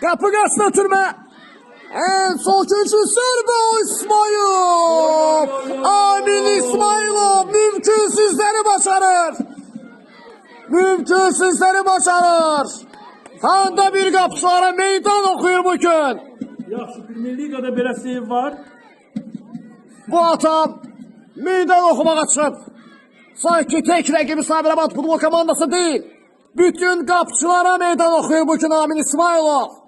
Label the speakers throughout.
Speaker 1: Qapı qarşısına ötürmə. En son köşü Serbo İsmail. Amin İsmailov mümkünsüzleri başarır. Mümkünsüzleri başarır. Handa bir qapıçılara meydan oxuyur bugün.
Speaker 2: Yaxşı, Premier Ligada belə seyv var.
Speaker 1: Bu atam meydan oxumağa çıxıb. Sanki tek rəqibi Sabirabad futbol komandası değil. Bütün qapıçılara meydan oxuyur bugün Amin İsmailov.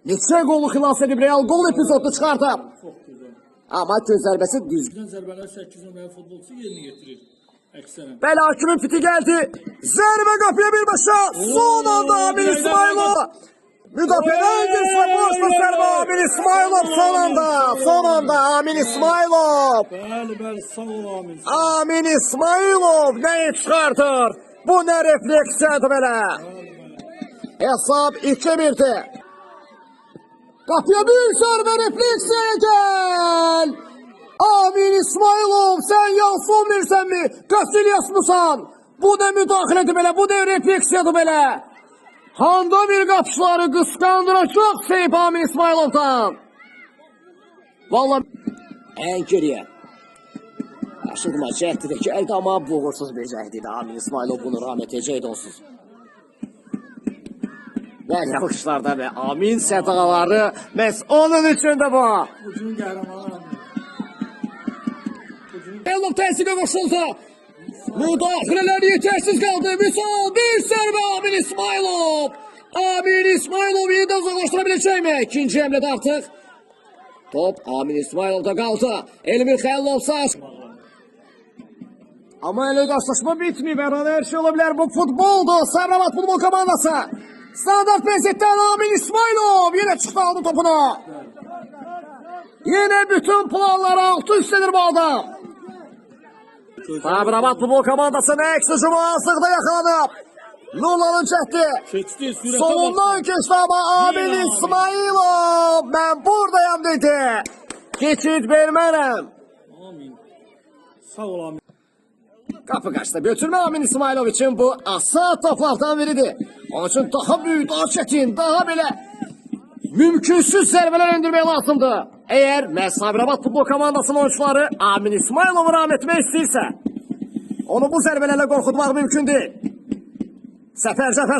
Speaker 1: Neçə qolu xilas edib Real gol epizodunu çıxartıb.
Speaker 2: Çox gözəl.
Speaker 1: Amma göz zərbəsi düzgün.
Speaker 2: Güzel zərbələr 8 nömrəli futbolçu yerinə getirir. Əksərən.
Speaker 1: Bəli hakimin fiti geldi. Zərbə qapıya bir başa. Son anda Amin İsmailov. Müdafiədən girsə boşda zərbə Amin İsmailov son anda. Son anda Amin İsmailov.
Speaker 2: Bəli, sağ ol Amin.
Speaker 1: Amin İsmailov neyi çıxartır? Bu ne refleksiyadır belə? Hesab 2-1'dir. Qapıya bir zərbə refleksiyaya gel. Amin İsmailov sen yansın bilirsən mi? Qastilyas mısan? Bu ne müdaxilədir belə? Bu ne refleksiyadır belə? Handa bir qapıçıları qısqandıracaq Seyf Amin İsmailovdan. Vallahi en geriye. Aşırma cəhdi də gəldi amma boğursuz bir cəhdi idi. Amin İsmailov bunu rahmet edəcəkdi onsuz. Bəli alkışlarda və Amin sədaları məhz onun üçün də bu.
Speaker 2: Ucunun qəhrəmanı Amin.
Speaker 1: Elov təsiqə qoşuldu. Müdaxilələr yetərsiz qaldı. Misal bir zərbə Amin İsmailov. Amin İsmailov yenidən uzaqlaşdıra biləcəkmi? İkinci həmlədə artıq. Top Amin İsmailov'da qaldı. Elmir Xəllov saç. Amma elə qarşılaşma bitməyib. Hər şey ola bilər. Bu futboldur. Sabirabad futbol komandası. Standart vəziyyətdən Amin İsmailov yenə çıxdı aldı topunu. Yenə bütün planları altı üstlenir bu adam. Sabirabad futbol komandasının əks hücumu azlıqda yaxalanıb. Nulanın cəhdi.
Speaker 2: Keçdi, sürətə
Speaker 1: Solundan keçdi ama Amin İsmailov. Ben buradayım dedi. Geçid vermərəm.
Speaker 2: Amin. Sağ ol Amin.
Speaker 1: Qapı qarşısında götürmə Amin İsmailov için bu asad toplardan biridir. Onun için daha büyük, daha çetin, daha belə mümkünsüz zərbələr endirmək lazımdır. Eğer Sabirabad futbol komandasının oyuncuları Amin İsmailov'u rahmet etmək istəyirsə, onu bu zərbələrlə qorxutmaq mümkün değil. Səfər Cəfər